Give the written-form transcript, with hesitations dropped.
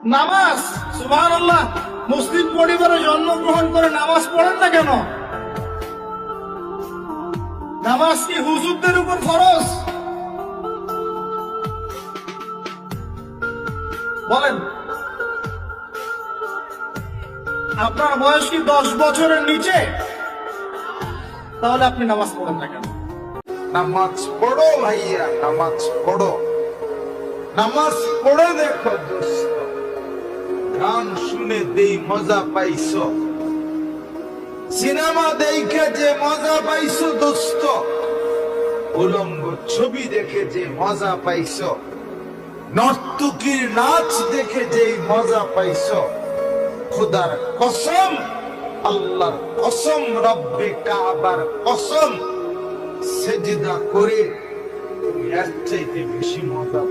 নামাজ, সুবহানাল্লাহ, মুসলিম পরিবারে জন্মগ্রহণ করে নামাজ পড়েন না কেন? নামাজ কি হুজুরদের উপর ফরজ? বলেন। আপনার বয়স কি 10 বছরের নিচে? তাহলে আপনি নামাজ পড়েন না কেন? নামাজ পড়ো ভাইয়া, নামাজ পড়ো, নামাজ পড়ে দেখো দোস্ত। গান শুনে দেই মজা পাইছো, সিনেমা দেখে যে মজা পাইছো দোস্ত, উলঙ্গ ছবি দেখে যে মজা পাইছো, নর্তকীর নাচ দেখে যে মজা পাইছো, খুদার কসম, আল্লাহর কসম, রব্বে কাবার কসম, সেজদা করে এর চাইতে বেশি মজা